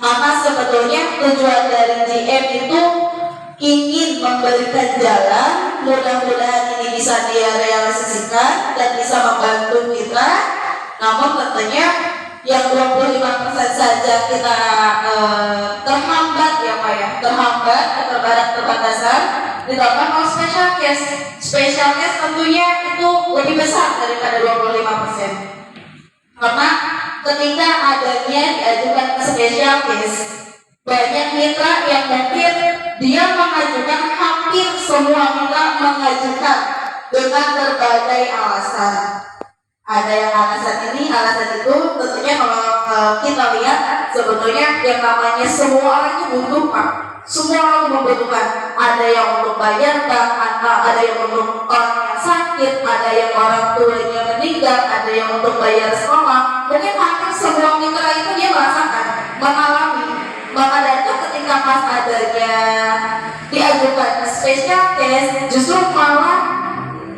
Maka sebetulnya tujuan dari GM itu ingin memberikan jalan, mudah-mudahan ini bisa direalisasikan dan bisa membantu kita. Namun tentunya yang 25% saja kita terhambat ya Pak ya, terhambat, keterbatasan. Ditambah kalau special case tentunya itu lebih besar daripada 25%. Karena ketika adanya diajukan ke special case, banyak mitra yang mungkin dia mengajukan, hampir semua mitra mengajukan dengan berbagai alasan. Ada yang alasan ini, alasan itu. Tentunya kalau kita lihat sebetulnya yang namanya semua orang itu butuh Pak. Semua orang membutuhkan. Ada yang untuk bayar bank, ada yang untuk orang yang sakit, ada yang orang tuanya meninggal, ada yang untuk bayar sekolah. Mungkin hampir semua mitra itu dia merasakan, mengalami. Maka dari itu ketika pas adanya diajukan special case, justru malah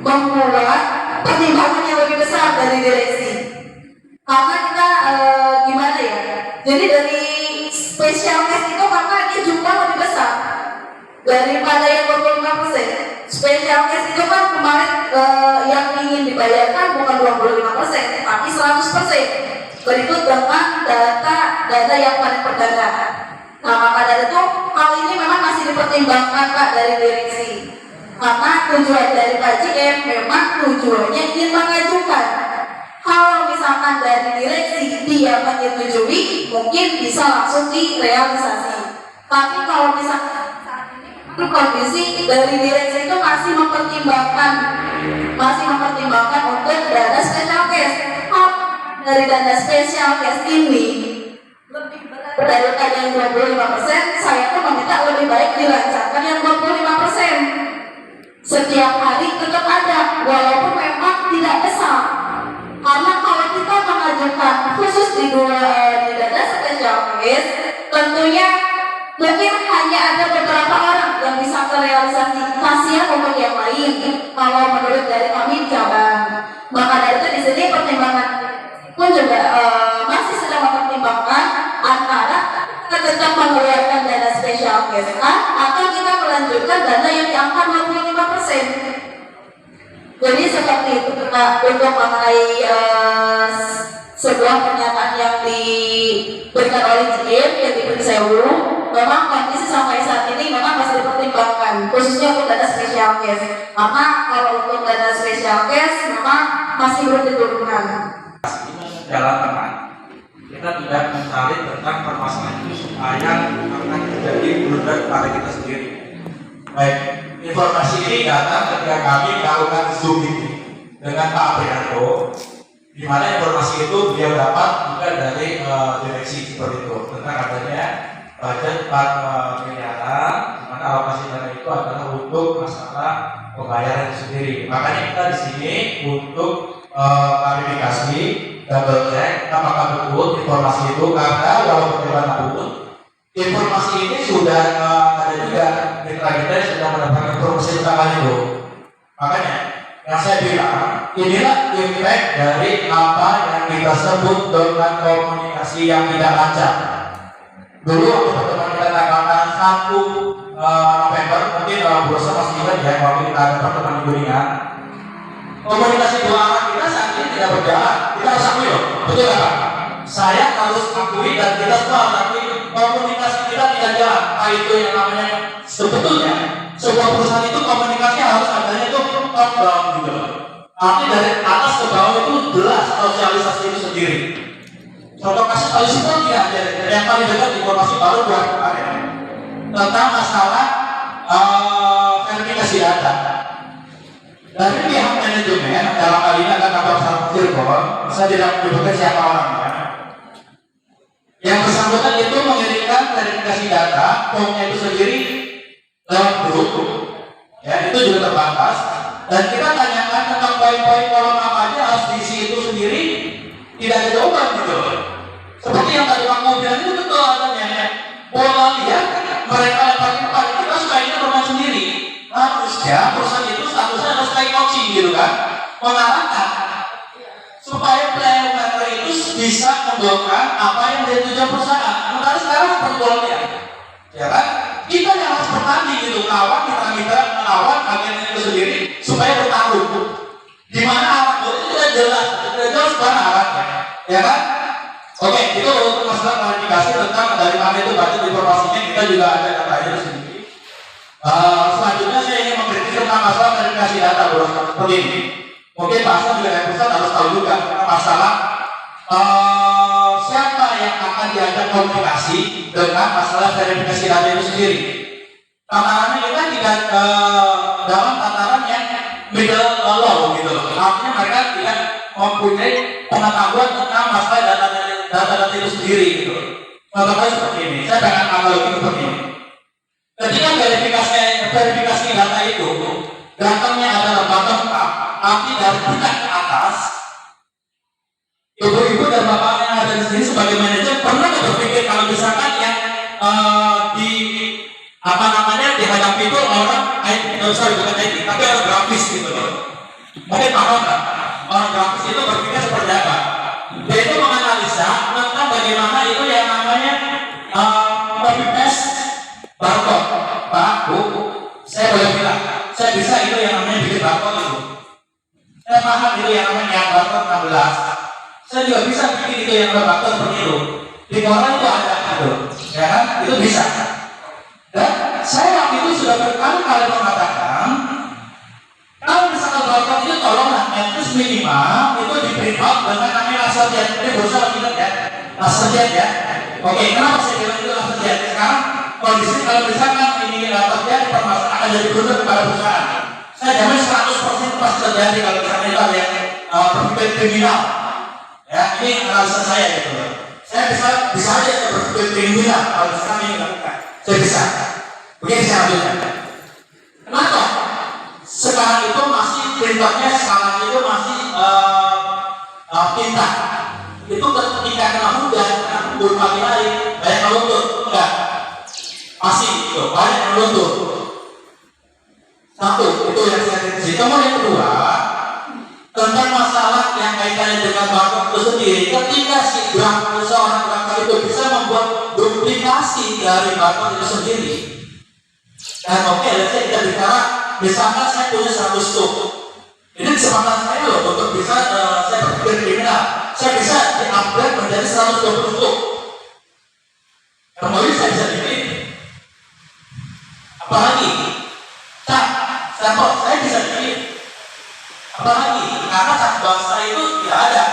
membuat pertimbangan yang lebih besar dari direksi. Karena kita gimana ya? Jadi dari special case itu karena dia jumlah lebih besar daripada yang 25%. Special case itu kan kemarin yang ingin dibayarkan bukan 25%, tapi 100%. Berikut dengan data yang paling perdana. Nah, maka dari itu hal ini memang masih dipertimbangkan Pak dari direksi. Karena tujuan dari KJM memang tujuannya ingin mengajukan. Kalau misalkan dari direksi dia menyetujui, mungkin bisa langsung direalisasi. Tapi kalau misalkan saat ini kondisi dari direksi itu masih mempertimbangkan untuk dana special case. Dari dana special case ini lebih berat daripada yang 25%, saya tuh meminta lebih baik dilancarkan yang 25%. Setiap hari tetap ada, walaupun memang tidak besar. Karena kalau kita mengajukan khusus di dana special case, tentunya mungkin hanya ada beberapa orang yang bisa terrealisasi. Kasihan untuk yang lain kalau menurut dari kami cabang. Maka dari itu di sini pertimbangan pun juga masih sedang mempertimbangkan antara kita tetap mengeluarkan dana special case atau kita melanjutkan dana yang di angka 25%. Jadi seperti itu kita untuk mengenai sebuah pernyataan yang diberikan oleh JIM yang diberi sewu. Memang kondisi sampai saat ini memang masih dipertimbangkan, khususnya untuk dana special case. Karena kalau untuk dana special case memang masih belum diturunkan. Jalan tengah. Kita tidak mencari tentang permasalahan itu supaya akan terjadi berudak pada kita sendiri. Baik, informasi ini datang ketika kami melakukan Zoom ini dengan Pak Aprianto, di mana informasi itu beliau dapat juga dari direksi seperti itu tentang adanya budget 4 miliaran, di mana alokasi dana itu adalah untuk masalah pembayaran itu sendiri. Makanya kita di sini untuk klarifikasi, double check apakah betul informasi itu, karena walaupun bagaimanapun informasi ini sudah ada juga mitra kita yang sudah mendapatkan informasi tentang hal itu. Makanya yang saya bilang, inilah efek dari apa yang kita sebut dengan komunikasi yang tidak lancar. Dulu waktu pertemuan kita tanggal 1 November, mungkin Bursa masih ingat ya, waktu kita ada pertemuan di Kuningan, komunikasi dua arah kita saat ini tidak berjalan. Kita harus akui loh, betul nggak Pak? Saya harus akui dan kita semua harus akui komunikasi kita tidak jalan. Nah, itu yang namanya sebetulnya sebuah perusahaan itu komunikasi harus adanya itu top down gitu. Arti dari atas ke bawah itu jelas sosialisasi itu sendiri. Contoh kasus paling simpel ya, yang paling dekat informasi baru buat kemarin tentang masalah verifikasi data. Dari pihak manajemen dalam hal ini adalah kantor Saraf Cirebon, saya tidak menyebutkan siapa orangnya. Yang bersangkutan itu mengirimkan verifikasi data, formnya itu sendiri lewat grup, ya itu juga terbatas. Dan kita tanyakan tentang poin-poin kolom apa aja harus diisi itu sendiri, tidak ada jawaban gitu. Seperti yang tadi Pak Mau bilang itu betul adanya. Bola lihat mereka lemparin kepada kita supaya kita bermain sendiri. Harusnya perusahaan itu statusnya harus kayak coaching gitu kan, mengarahkan supaya player itu bisa mendongkrak apa yang menjadi tujuan perusahaan. Sementara sekarang ya kan? Kita yang harus bertanding gitu, lawan kita melawan agen itu sendiri supaya bertarung. Di mana arah gol itu sudah jelas mana arahnya, ya kan? Oke, itu untuk masalah klarifikasi tentang dari mana itu baca informasinya, kita juga ada datanya di sini. Selanjutnya saya ingin mengkritik tentang masalah klarifikasi data seperti ini. Mungkin bahasa juga yang pusat harus tahu juga karena masalah siapa yang akan diajak komunikasi dengan masalah verifikasi data itu sendiri. Tatarannya kita tidak dalam tataran yang middle low gitu loh. Artinya mereka tidak mempunyai pengetahuan tentang masalah data itu sendiri gitu. Contohnya seperti ini, saya akan analogi seperti ini. Ketika verifikasi data itu datangnya adalah bottom up, arti dari tengah ke atas, ibu-ibu dan bapak yang ada di sini sebagai manajer pernah berpikir kalau misalkan yang dihadapi itu orang bukan IT, tapi orang grafis gitu loh. Mungkin paham kan? Orang grafis itu berpikir seperti apa? Dia itu menganalisa tentang bagaimana itu yang namanya copy paste barcode. Pak, Bu, saya boleh bilang, saya bisa itu yang namanya bikin barcode itu. Saya paham itu yang namanya barcode 16. Saya juga bisa bikin itu yang namanya barcode seperti itu. Di koran itu ada gitu, ya kan? Itu bisa. Dan saya waktu itu sudah berkali-kali mengatakan, kalau misalkan barcode itu tolonglah at least minimal itu di print out dengan namanya laser jet. Ini berusaha kita ya, laser jet ya. Oke, kenapa saya bilang itu laser jet? Sekarang kondisi kalau misalkan ini laser jet permasalahan akan jadi berubah kepada perusahaan. Saya jamin 100% pasti terjadi kalau misalnya itu ada yang berpikir kriminal. Ya, ini analisa saya gitu. Saya bisa aja berpikir kriminal kalau misalkan ini dilakukan. Saya bisa. Begini saya lanjutkan. Kenapa? Sekarang itu masih printernya sekarang itu masih tinta. Itu ketika kena hujan, kena pagi hari, banyak yang luntur, enggak? Masih itu, banyak yang luntur. Satu, itu yang saya kritisi. Kemudian yang kedua, tentang masalah yang kaitannya dengan barcode itu sendiri. Ketika si seorang grafis itu bisa membuat duplikasi dari barcode itu sendiri. Dan oke, kita bicara, misalkan saya punya 100 stuk. Ini kesempatan saya loh untuk bisa saya berpikir kriminal. Saya bisa di-upgrade menjadi 120 stuk. Kemudian saya bisa bikin. Apalagi, sampel saya bisa bikin. Apalagi, karena cat bangsa itu tidak ada.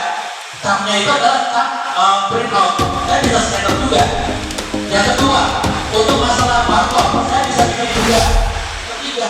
Capnya itu adalah cap print out. Saya bisa scanner juga. Yang kedua, untuk masalah barcode, saya bisa bikin juga. Ketiga,